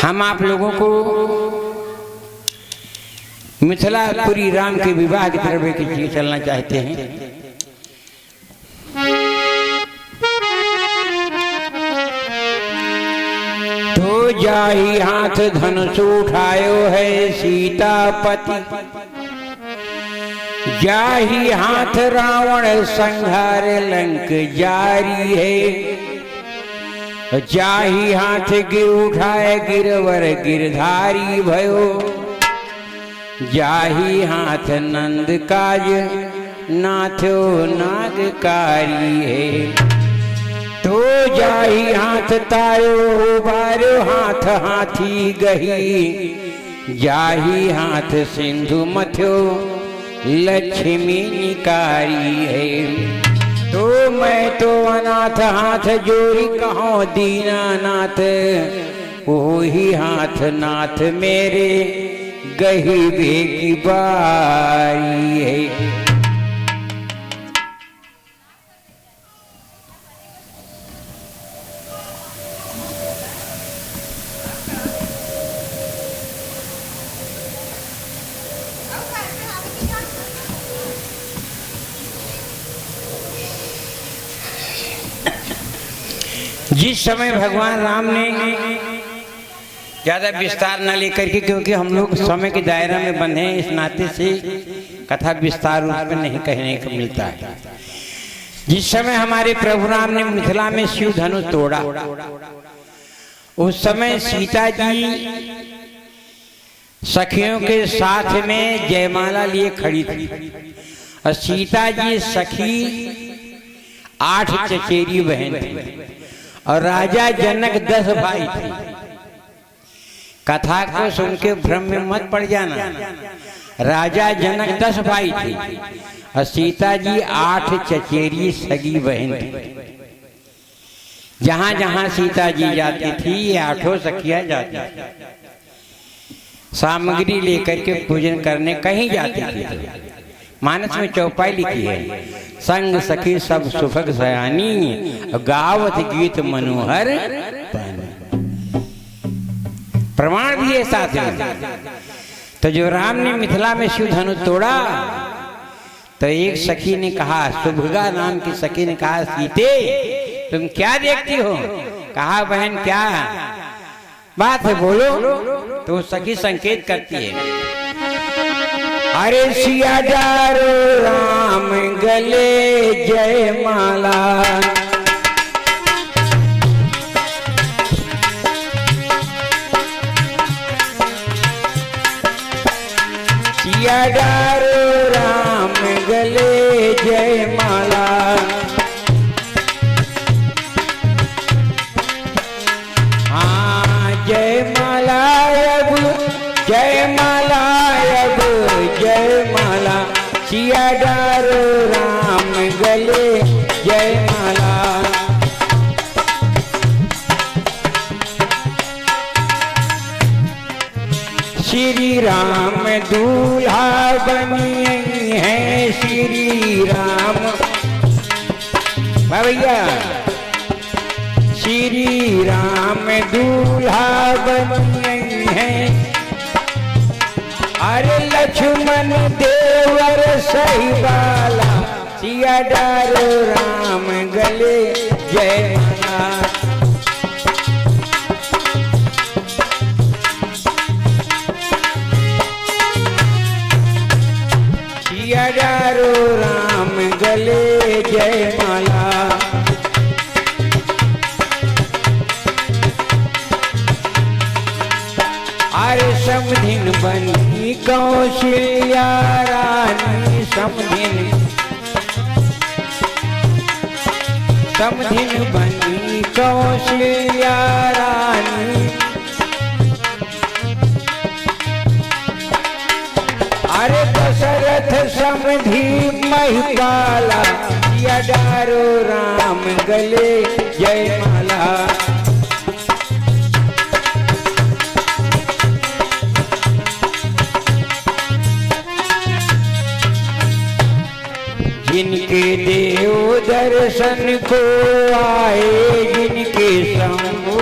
हम आप लोगों को मिथिलापुरी राम के विवाह की तरफ एक चलना चाहते हैं। तो जाहि हाथ धनुष उठायो है सीतापति, जाहि हाथ रावण संहार लंक जारी है, जाहि हाथ गिर उठाए गिरवर गिरधारी भयो, जाहि हाथ नंद काज नाथो नागकारी है। तो जाहि हाथ तारो बारो हाथ हाथी गही, जाहि हाथ सिंधु मथ्यो लक्ष्मी निकारी है। तो मैं तो अनाथ हाथ जोड़ी कहो दीनानाथ, वही हाथ नाथ मेरे गही बेगी बारी है। जिस समय भगवान राम ने ज्यादा विस्तार न लेकर के, क्योंकि हम लोग समय के दायरा में बंधे हैं, इस नाते से कथा विस्तार रूप में नहीं कहने को मिलता है। जिस समय हमारे प्रभु राम ने मिथिला में शिव धनुष तोड़ा, उस समय सीता जी सखियों के साथ में जयमाला लिए खड़ी थी, और सीता जी सखी 8 चचेरी बहन थी, और राजा जनक 10 भाई थे। कथा को सुन के भ्रम में मत पड़ जाना। राजा जनक 10 भाई थे और सीता जी 8 चचेरी सगी बहन थी। जहां जहां सीता जी जाती थी, ये 8 सखियां जाती थी, सामग्री लेकर के पूजन करने कहीं जाती थी। मानस में चौपाई लिखी है, संग सखी सब सुभग सयानी, गावत गीत मनोहर पानी। प्रमाण भी है साथ में। तो जो राम ने मिथिला में शिव धनुष तोड़ा, तो एक सखी ने कहा, सुभगा नाम की सखी ने कहा, सीते तुम क्या देखती हो? कहा बहन क्या बात है, बोलो। तो सखी संकेत करती है, अरे सिया डारो राम गले जय माला, सिया डारो राम गले जय माला, हाँ जय माला अब जय माला अब जय माला, सिया डारो राम गले जय माला। श्री राम दूल्हा बनी है, श्री राम भैया, श्री राम दूल्हा बनी है, अरे लक्ष्मण देवर सही बाला, सिया डारो राम गले जय माला। सिया डारो राम गले जय माला। अरे समधिन बनी कौशल्या रानी, समधिन बनी कौशल्या रानी, अरे दशरथ समधि महिपाला, सिया डारो राम गले जय माला। जिनके देव दर्शन को आए, जिनके शंभु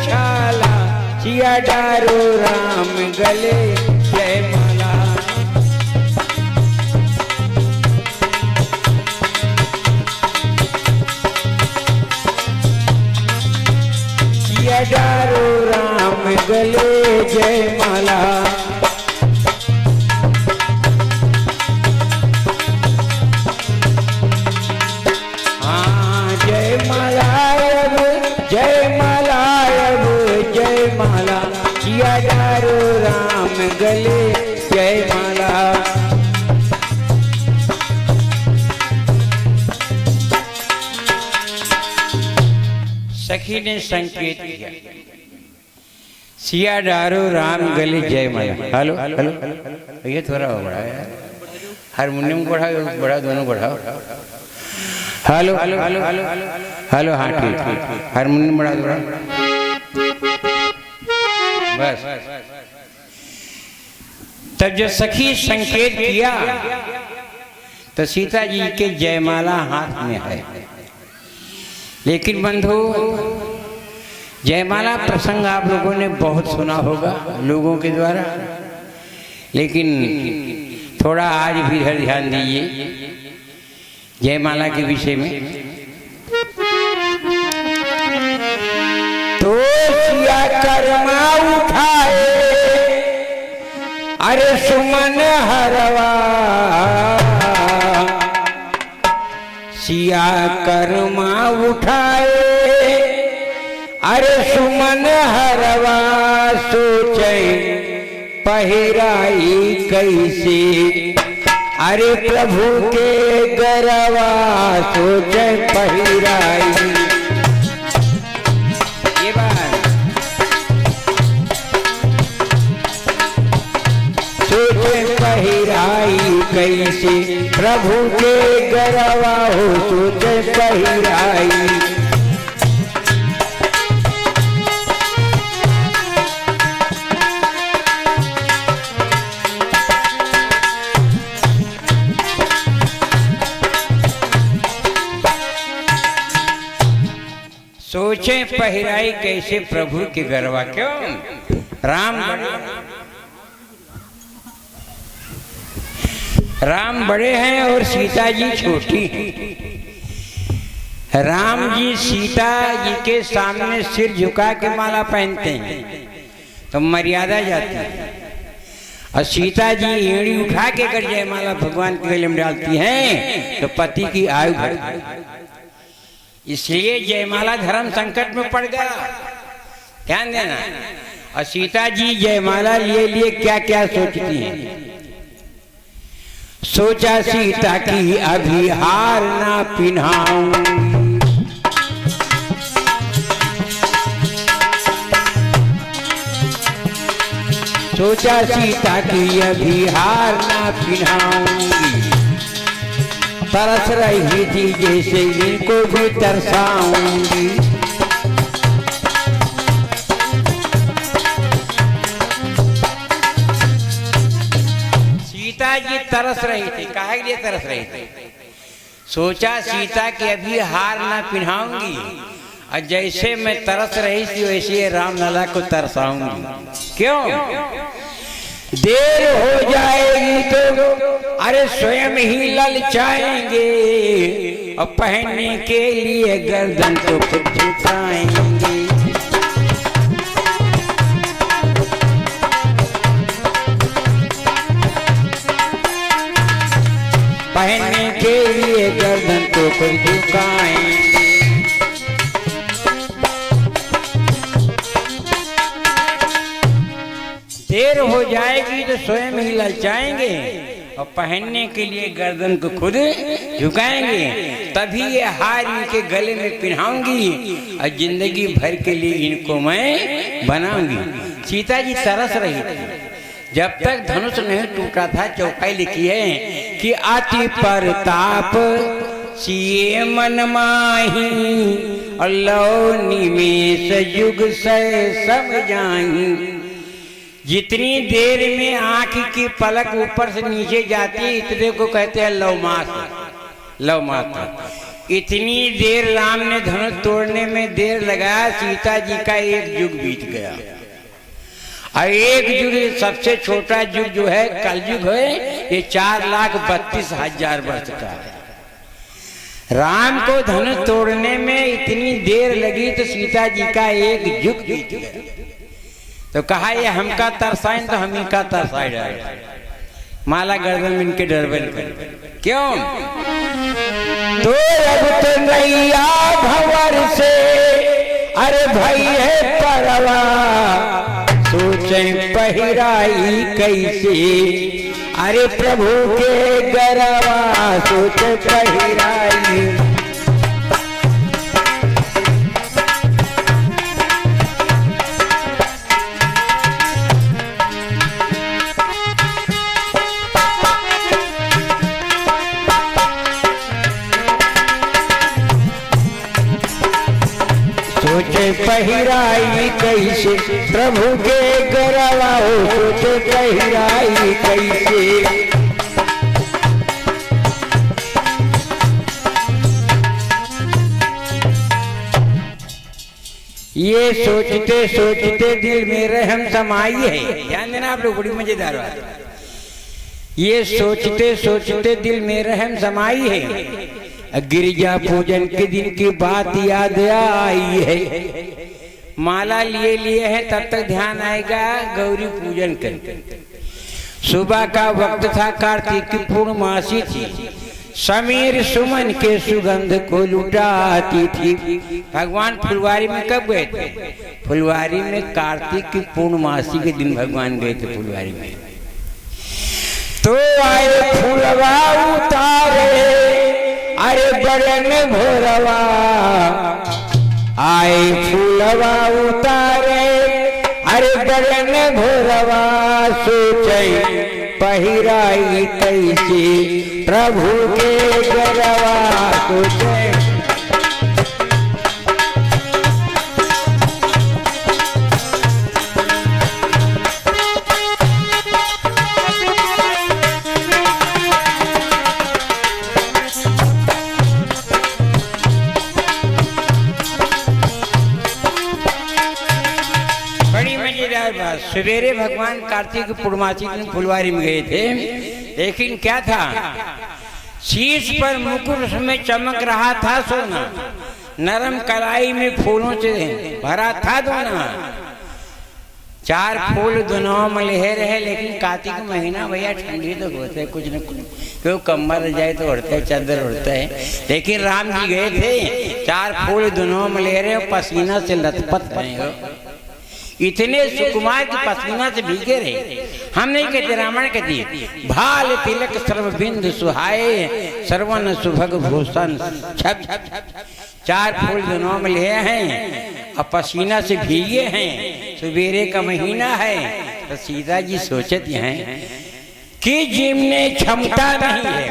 छाला, सिया डारो राम गले जयमाला। सिया डारो राम गले जयमाला। डारो राम गले जयमाला। सखी ने संकेत किया, सिया डारो राम गले जयमाला। हेलो हेलो, ये थोड़ा बढ़ा है, हारमोनियम बढ़ा दोनों बढ़ाओ। हेलो हेलो हेलो हेलो, हाँ ठीक ठीक, हारमोनियम बढ़ा दो बस। तब जो सखी संकेत किया तो सीता जी के जयमाला हाथ में है। लेकिन बंधु, जयमाला प्रसंग आप लोगों ने बहुत सुना होगा लोगों के द्वारा, लेकिन थोड़ा आज भी इधर ध्यान दीजिए जयमाला के विषय में। तो सिया कर्मा उठाए, अरे सुमन हरवा। सिया कर्मा उठाए, अरे सुमन हरवा। सोचे पहिराई कैसे, अरे प्रभु के गरवा। सोचे पहिराई, पहिराई कैसे प्रभु के गरवा हो। सोचे पहिराई, सोचे पहिराई कैसे प्रभु के गरवा। क्यों? राम बड़े हैं और सीता जी छोटी हैं। राम जी सीता जी के सामने सिर झुका के माला पहनते हैं तो मर्यादा जाती है, और सीता जी एड़ी उठा के कर जयमाला भगवान के गले में डालती हैं तो पति की आयु बढ़ती। इसलिए जयमाला धर्म संकट में पड़ गया, ध्यान देना। और सीता जी जयमाला लिए क्या क्या सोचती हैं। सोचा सीता की अभी हार ना पिन्हाऊं, सोचा सीता की अभी हार ना पिन्हाऊंगी। तरस रही थी जैसे इनको भी तरसाऊंगी। सीता जी तरस रही थी, काहे के लिए तरस रही थी? सोचा सीता की अभी हार ना पिन्हाऊंगी, और जैसे मैं तरस रही थी वैसे राम लला को तरसाऊंगी। क्यों? देर हो जाएगी तो अरे स्वयं ही ललचाएंगे, और पहनने के लिए गर्दन को खुद झुकाएंगे। पहनने के लिए गर्दन को खुद झुकाएंगे। देर हो जाएगी तो स्वयं ही ललचाएंगे, और पहनने के लिए गर्दन को खुद झुकाएंगे। तभी ये हार इनके गले में पहनाऊंगी, और जिंदगी भर के लिए इनको मैं बनाऊंगी। सीता जी तरस रही थी, जब तक धनुष नहीं टूटा था। चौपाई लिखी है कि अति परताप सिए मन माही, और लौ निमेष युग से सब जाही। जितनी देर में आंख की पलक ऊपर से नीचे जाती है इतने को कहते हैं लवमास। लवमास इतनी देर राम ने धनुष तोड़ने में देर लगाया, सीता जी का एक युग बीत गया। और एक युग सबसे छोटा युग जो है कलयुग है, ये 4,32,000 वर्ष का है। राम को धनुष तोड़ने में इतनी देर लगी तो सीता जी का एक युग बीत गया। तो कहा ये हमका तरसाइन तो हम ही का तरसाई डाल, माला गर्दन में इनके डरबन कर। क्यों? तो अब तो नैया भंवर से अरे भाई है परवा, सोचे पहिराई कैसे अरे प्रभु के गरवा, सोचे पहिराई। सोचे पहिराई कैसे प्रभु के गरवा, सोचे पहिराई कैसे। ये सोचते सोचते दिल में रहम समाई है। ध्यान देना आप लोग, बड़ी मजेदार बात। ये सोचते सोचते दिल में रहम समाई है। गिरिजा पूजन के दिन की बात याद आई है। माला लिए लिए है, तब तक ध्यान आएगा गौरी पूजन कर। सुबह का वक्त था, कार्तिक की पूर्णमासी थी। समीर सुमन के सुगंध को लुटाती थी। भगवान फुलवारी में कब गए थे? फुलवारी में कार्तिक की पूर्णमासी के दिन भगवान गए थे फुलवारी में। तो आए फुलवा उतारे अरे बड़न भोरवा, आए फूलवा उतारे अरे बड़न भोरवा, सोचे पहिराई कैसे प्रभु के गरवा, सोचे। सवेरे भगवान कार्तिक पूर्णमासी दिन फुलवारी में गए थे, लेकिन क्या था, शीश पर मुकुट में चमक रहा था सोना, नरम कलाई में फूलों से भरा था दोना। 4 फूल दोनों में लहर है, लेकिन कार्तिक महीना भैया ठंडी तो होता है, कुछ न कुछ क्यों कम्बल जाए तो उड़ता है, चादर उड़ता है। लेकिन राम जी गए थे, 4 फूल दोनों में लहरे, पसीना से लथपथ बने, इतने सुकुमार की पसीना से भीगे रहे। हम नहीं कहते, रामायण कहती, भाल तिलक सर्वबिंद सुहाए, सर्वन सुभग भूषण छप। 4 फूल दोनों में लिए हैं और पसीना से भीगे हैं, सवेरे का महीना है। तो सीता जी सोचती हैं कि जिमने क्षमता नहीं है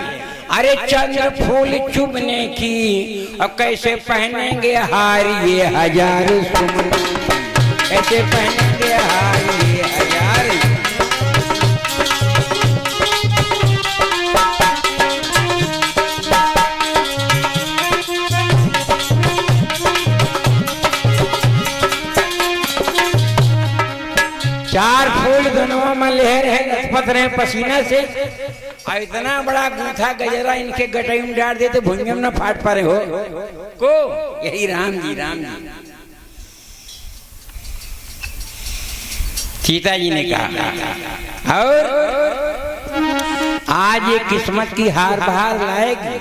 अरे चंद्र फूल चुभने की, और कैसे पहनेंगे हार ये 1000 सुमन, कैसे पहनेंगे हार ये 1000। चार फूल दोनों में लहर है, लथपथ रहे पसीना से, और इतना बड़ा गूथा गजरा इनके गटई में डाल देते भुंजम न फाट पा रहे हो को। यही राम जी सीता जी ने कहा, और आज ये किस्मत की हार बहार लाएगी,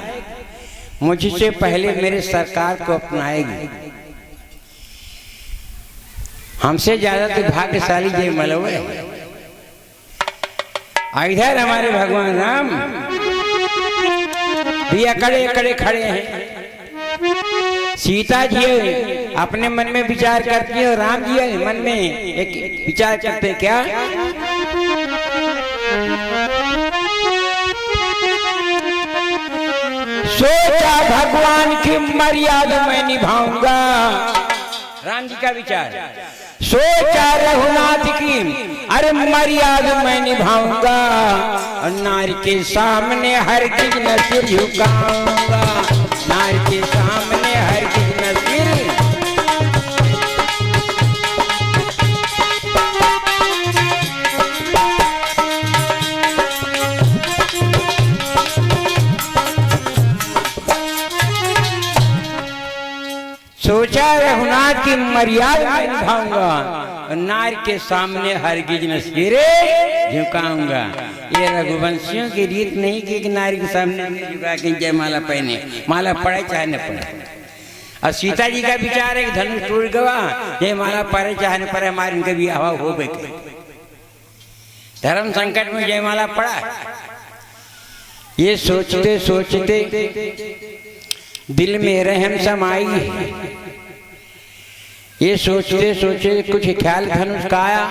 मुझसे पहले मेरे सरकार को अपनाएगी। हमसे ज्यादा तो भाग्यशाली जय मलवे। इधर हमारे भगवान राम भी अकड़े अकड़े खड़े हैं। सीता जी अपने मन में विचार करती है और राम जी मन में एक विचार करते हैं, क्या? सोचा भगवान की मर्यादा मैं निभाऊंगा। राम जी का विचार, सोचा रघुनाथ की अरे मर्यादा मैं निभाऊंगा, और नारी के सामने हर चीज न सिर झुकाऊंगा, नार के सामने हरगिज न सिर। सोचा रघुनाथ की मर्यादा निभाऊंगा, नार के सामने हरगिज न सिरे झुकाऊंगा। ये रघुवंशियों की रीत नहीं कि नारी के सामने झुका के जयमाला पहने, माला पड़े चाहे न पड़े। और सीता जी का विचार है कि धनुष टूट गवा, जयमाला पड़े चाहे न पड़े, हमारे इनके भी हवा हो गई। धर्म संकट में जयमाला पड़ा। ये सोचते सोचते दिल में रहम समाई। ये सोचते सोचते कुछ ख्याल धनुष का आया,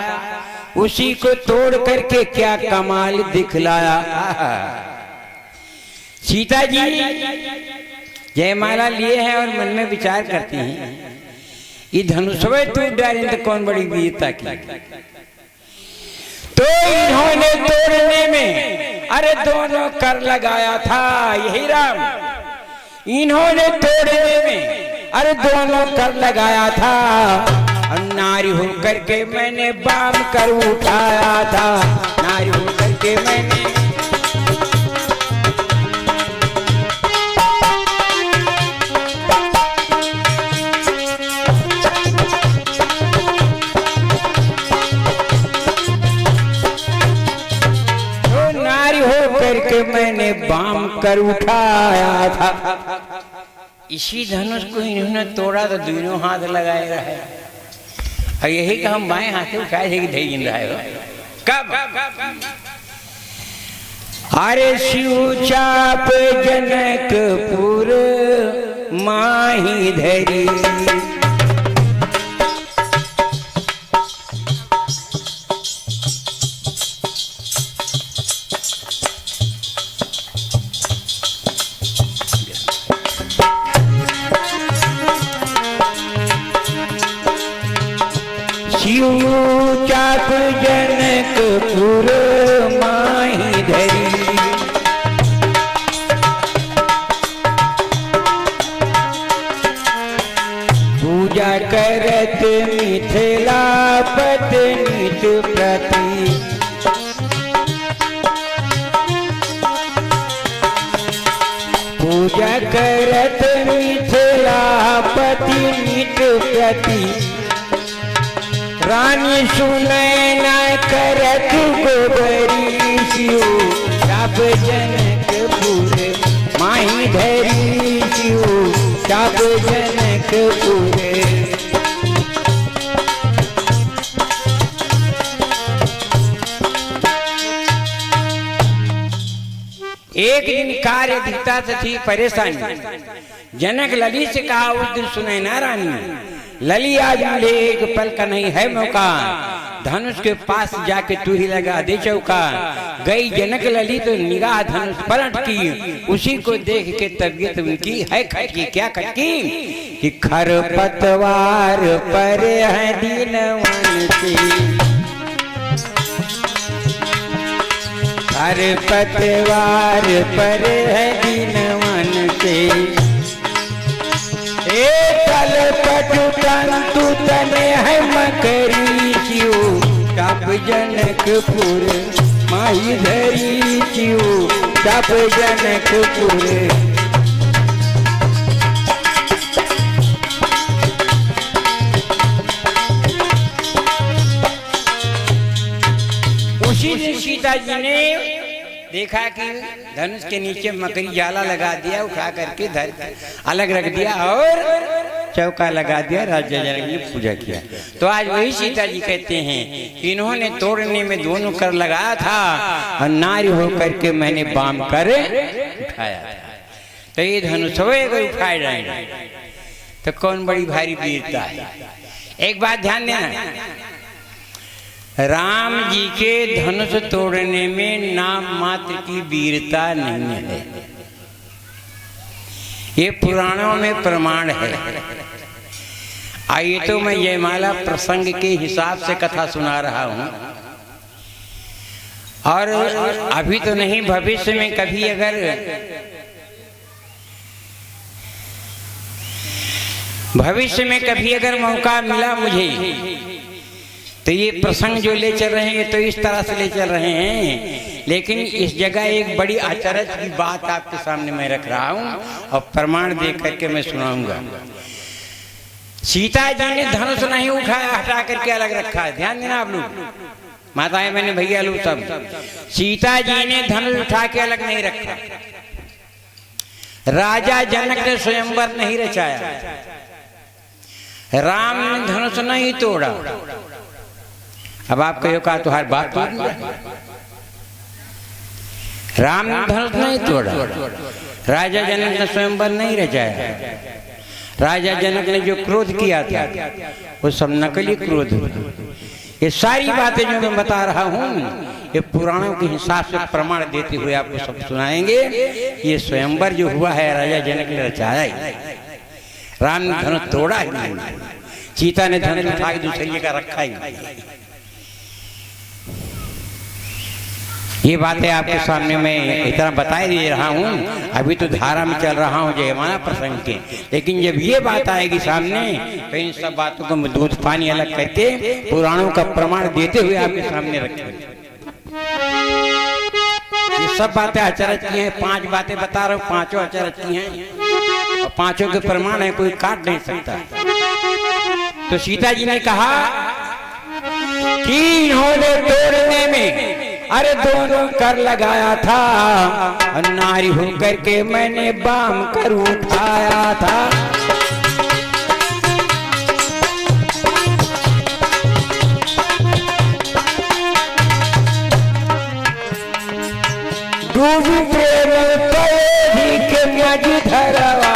उसी को तोड़ करके क्या कमाल दिखलाया। सीता जी जयमाला लिए हैं और मन में विचार करती हैं, ये धनुषवे टूट डाले तो कौन बड़ी वीरता की। तो इन्होंने तोड़ने में अरे दोनों कर लगाया था। यही राम, इन्होंने तोड़ने में अरे दोनों कर लगाया था। नारी होकर के मैंने बाम कर उठाया था, नारी होकर के मैंने। तो नारी होकर के मैंने बाम कर उठाया था। इसी धनुष को इन्होंने तोड़ा तो दोनों हाथ लगाए रहे। और यही का हम बाएं हाथ से उठाए थे कि धई गिन रहा है। कब अरे शिव चाप जनकपुर माही धरी, चाप जनकपुर माही धरी। पूजा करत मिथिला पति नित प्रति, पूजा करत मिथिला पति नित प्रति। रानी सुने न करत गोबरी, शिव चाप जनकपुर माही धरी, शिव चाप जनकपुर। एक दिन कार्य अधिकता से थी परेशानी। जनक लली से कहा, उस दिन सुने ना रानी, लली आज मिले एक पल का नहीं है मौका, धनुष के पास जाके तू ही लगा दे चौका। गई जनक लली तो निगाह धनुष पलट की, उसी को देख के तबीयत उनकी है खटकी। क्या खटकी कि खरपतवार पर है दीनवन की, खरपतवार पर है दीनवन से। कल पटु तंतु तने है मकरी, शिव चाप जनकपुर माही धरी, शिव चाप जनकपुर। उसी दिन सीता जी ने देखा कि धनुष के नीचे मकरी जाला लगा दिया, उठा करके धर अलग रख दिया और चौका लगा दिया। राजा जनक ने पूजा किया। तो आज वही सीता जी कहते हैं कि इन्होंने तोड़ने में दोनों कर लगाया था और नारी होकर के मैंने बाम कर उठाया था। तो ये धनुष अगर उठाए जाएंगे तो कौन बड़ी भारी वीरता है। एक बात ध्यान देना, राम जी के धनुष तोड़ने में नाम मात्र की वीरता नहीं है, ये पुराणों में प्रमाण है। आइए तो मैं जयमाला प्रसंग के हिसाब से कथा सुना रहा हूं, और अभी तो नहीं, भविष्य में कभी अगर भविष्य में कभी अगर मौका मिला मुझे तो ये प्रसंग जो ले चल रहे हैं तो इस तरह से ले चल रहे हैं, लेकिन इस जगह एक बड़ी आश्चर्य की बात आपके सामने मैं रख रहा हूं और प्रमाण दे करके मैं सुनाऊंगा। सीता जी ने धनुष नहीं उठाया, हटा करके अलग रखा है। ध्यान देना आप लोग, माताएं मैंने भैया लोग सब। सीता जी ने धनुष उठा के अलग नहीं रखा। राजा जनक ने स्वयंवर नहीं रचाया। राम ने धनुष नहीं तोड़ा। अब आप कहो का तुम्हारी बात तोड़ दिया। राम ने धनुष नहीं तोड़ा। राजा जनक ने स्वयंवर नहीं रचाया। राजा जनक ने जो क्रोध किया था वो सब नकली क्रोध। ये सारी बातें जो मैं बता रहा हूँ ये पुराणों के हिसाब से प्रमाण देते हुए आपको सब सुनाएंगे। ये स्वयंवर जो हुआ है राजा जनक ने रचाया ही। राम ने धनुष तोड़ा ही नहीं। सीता ने धनुष उठा के दूसरी जगह रखा ही नहीं। ये बातें आपके सामने मैं इतना बता दे रहा हूँ। अभी तो धारा में चल रहा हूँ जयमाला प्रसंग के, लेकिन जब ये बात आएगी सामने तो इन सब बातों को दूध पानी अलग करके पुराणों का प्रमाण देते हुए आपके सामने रखेंगे। ये सब बातें अचरज की हैं। 5 बातें बता रहा हूँ, पांचों अचरज की हैं और पांचों के प्रमाण है, कोई काट नहीं सकता। तो सीता जी ने कहा कि इन्होंने तोड़ने में अरे दोनों कर लगाया था और नारी होकर के मैंने बाम कर उठाया था। डूबी प्रेम कभी के मजी धरवा,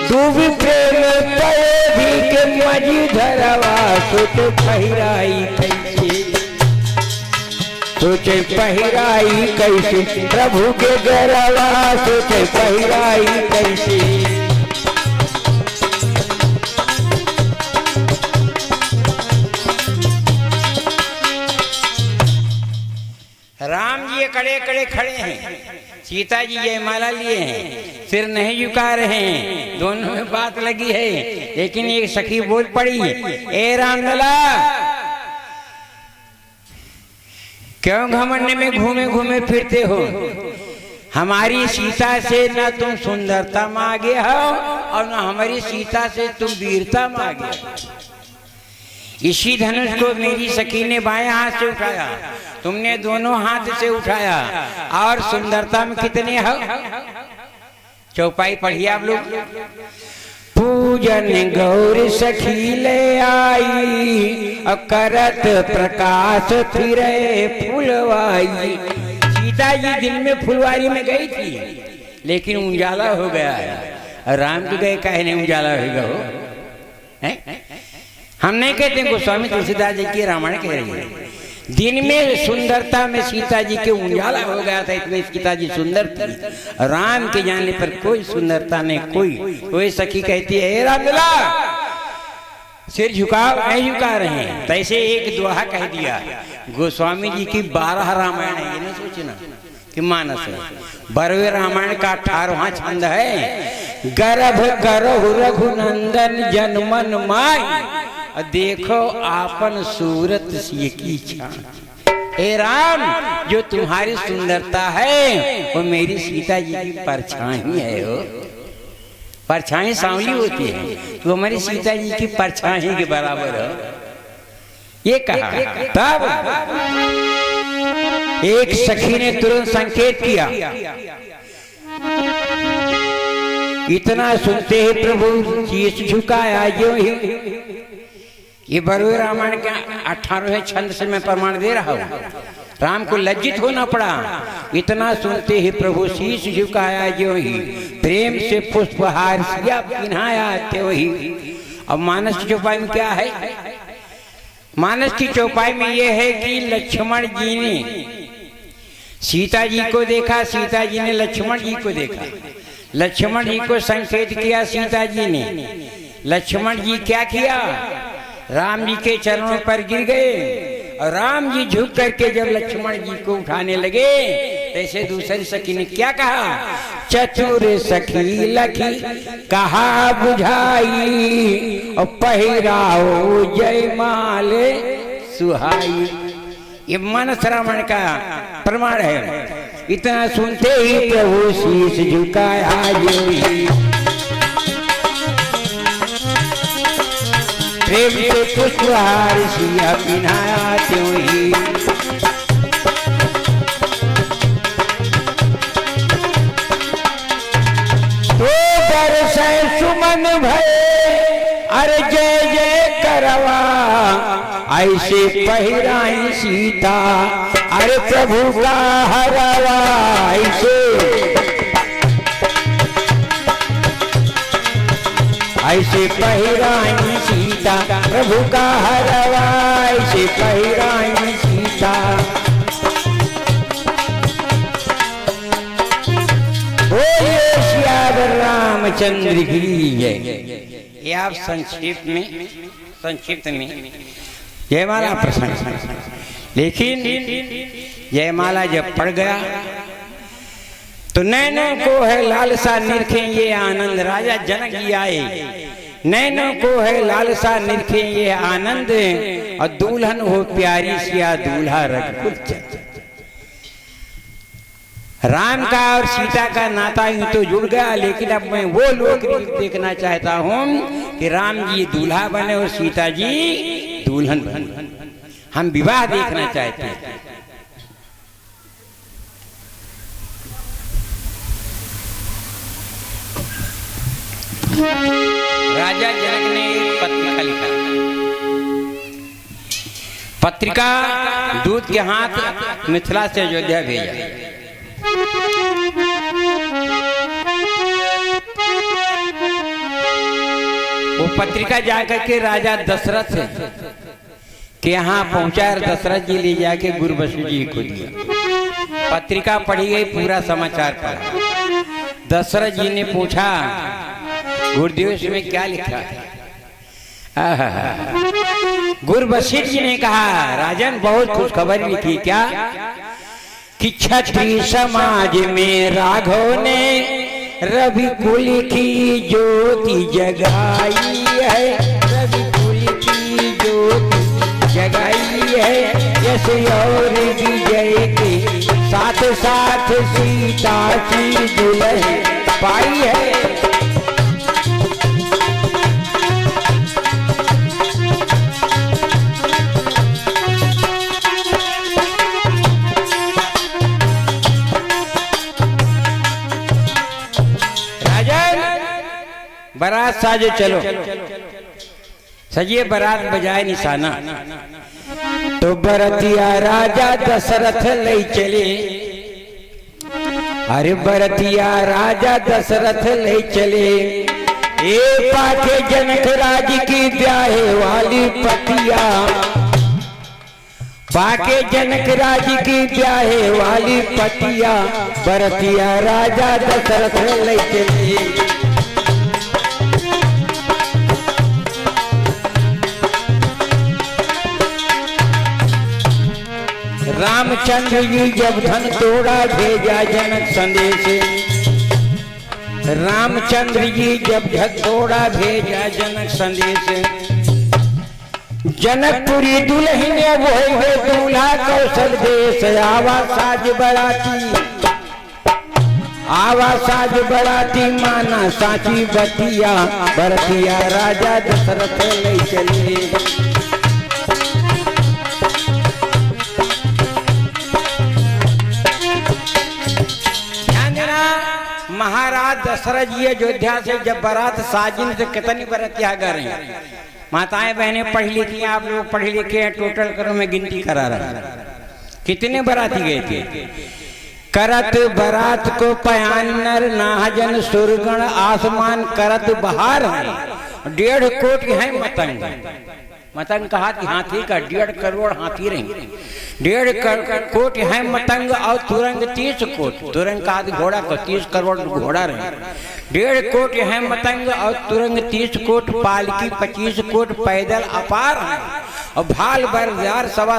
डूबी प्रेम कभी के मजी धरवा। सोचे पहिराई कैसे, सोचे पहिराई कैसे प्रभु के गरवा। सोचे पहिराई कैसे। राम जी कड़े कड़े खड़े हैं, सीता जी जयमाला लिए हैं, सिर नहीं झुका रहे हैं, दोनों में बात लगी है। लेकिन एक सखी बोल पड़ी, ए रामलला क्यों घमंड में घूमे घूमे फिरते हो? हमारी सीता से ना तुम सुंदरता मांगे हो और ना हमारी सीता से तुम वीरता मांगे। इसी धनुष को मेरी सखी ने बाएं हाथ से उठाया, तुमने दोनों हाथ से उठाया। और सुंदरता में कितने हो? चौपाई पढ़िए आप लोग। पूजन गौर सखी ले आई करत प्रकाश फिरे फुलवाई। सीता जी दिन में फुलवारी में गई थी लेकिन उजाला हो गया है। राम जी गए काहे नहीं उजाला होगा हो? हम नहीं कहते, गोस्वामी तुलसीदास जी की रामायण कह रही है। दिन में सुंदरता में सीता जी के उजाला हो गया था, इतनी सीता जी सुंदर थी। राम के जाने पर कोई सुंदरता नहीं। कोई सखी कहती है, ए रामलला सिर झुकाओ, नहीं झुका रहे हैं। तैसे एक दोहा कह दिया। गोस्वामी जी की 12 रामायण है, ये नहीं सोचना कि मानस है। 12वें रामायण का 18वां छंद है, गर्भ करहु रघुनंदन जनमन माई देखो आपन सूरत सी की छान। ए राम, जो तुम्हारी सुंदरता है वो मेरी सीता जी की परछाई है। हो परछाई सांवली होती है, तो हमारी सीता जी की परछाई के बराबर हो। ये कहा। तब एक सखी ने तुरंत संकेत किया। इतना सुनते ही प्रभु शीश झुकाया जो ही। ये 12वें रामायण के 18वें छंद से मैं प्रमाण दे रहा हूँ। राम को लज्जित होना पड़ा। इतना सुनते ही प्रभु शीश झुकाया जो ही, प्रेम से पुष्पहार सिया पिन्हाया त्यों ही। अब मानस की चौपाई में क्या है? मानस की चौपाई में यह है कि लक्ष्मण जी ने सीता जी को देखा, सीता जी ने लक्ष्मण जी को देखा। लक्ष्मण जी को संकेत किया सीता जी ने। लक्ष्मण जी क्या किया? राम जी के चरणों पर गिर गए और राम जी झुक करके जब लक्ष्मण जी को उठाने लगे, तैसे दूसरी सखी ने क्या कहा? चतुर सखी लखी कहा बुझाई और पहिराओ जयमाल सुहाई। ये मन श्रवण का प्रमाण है। इतना सुनते ही प्रभु शीश झुकाया जोई, प्रेम से पुष्पहार सिया पिन्हाया त्यों ही। सुमन भय अरे जय जय करवा, ऐसे पहिराई सीता अरे प्रभु का हरवा। ऐसे पहिराई सीता प्रभु का हरवा, ऐसे पहिराई सीता। रामचंद्र की जय। ये आप संक्षिप्त में जयमाला प्रसंग, लेकिन जयमाला जब पड़ गया तो नैनों को है लालसा निरखें ये आनंद। राजा जनक जी आए, नैनों को है लालसा निरखें ये आनंद, और दुल्हन हो प्यारी सिया दूल्हा रघुकुल। राम का और सीता का नाता यूं तो जुड़ गया, लेकिन अब मैं वो लोक देखना चाहता हूँ कि राम जी दूल्हा बने और सीता जी दुल्हन बने। हम विवाह देखना चाहते हैं। राजा जनक ने एक पत्रिका लिखा। पत्रिका दूत के हाथ मिथिला से अयोध्या भेजा। वो पत्रिका जाकर के राजा दशरथ के यहाँ पहुंचा। दशरथ जी ले जाके गुरु वशिष्ठ जी को दिया। पत्रिका पढ़ी गई, पूरा समाचार पढ़ा। दशरथ जी ने पूछा गुरुदेव इसमें क्या लिखा है? गुरु वशिष्ठ जी ने कहा राजन बहुत खुशखबरी लिखी। क्या? कि क्षत्रिय समाज में राघव ने रवि कुल की ज्योति जगाई है, रवि कुल की ज्योति जगाई है। यश और विजय के साथ साथ सीता की दुल्हन पाई है। बारात साजे चलो, सजिए बारात बजाए निशाना। तो बरतिया राजा दशरथ ले चले। अरे बरतिया राजा दशरथ ले चले। ए पाके जनक राज की ब्याहे वाली पतिया, पाके जनक राज की ब्याहे वाली पतिया, बरतिया राजा दशरथ ले चले। रामचंद्र जी जब धन तोड़ा भेजा जनक संदेश। रामचंद्र जी जब धन तोड़ा भेजा जनक संदेश। जनकपुरी दुल्हन वो दूल्हा कौशल देश। आवा साज बराती, आवा साज बराती, माना साची बतिया, बरतिया राजा दशरथ ले चले। महाराज दशरथ जी अयोध्या से जब बारात साजिन से कितनी बरातियां गए हैं। माताएं बहनें पढ़ी लिखी, आप लोग पढ़े लिखे हैं, टोटल करो मैं गिनती करा रहा। कितने बराती गए थे? करत बारात को पयानर नाहजन सुरगण आसमान करत बहार है। 1.5 कोटि है मतंग। मतंग कहा कि हाथी का 1.5 करोड़ हाथी रहेंगे। 1.5 कोटि है मतंग और तुरंग 30 कोट। तुरंग का घोड़ा को 30 करोड़ घोड़ा रहे। 1.5 कोटि है मतंग और तुरंग 30 कोट, पालकी 25 कोट, पैदल अपार है और भाल बरदार 1.25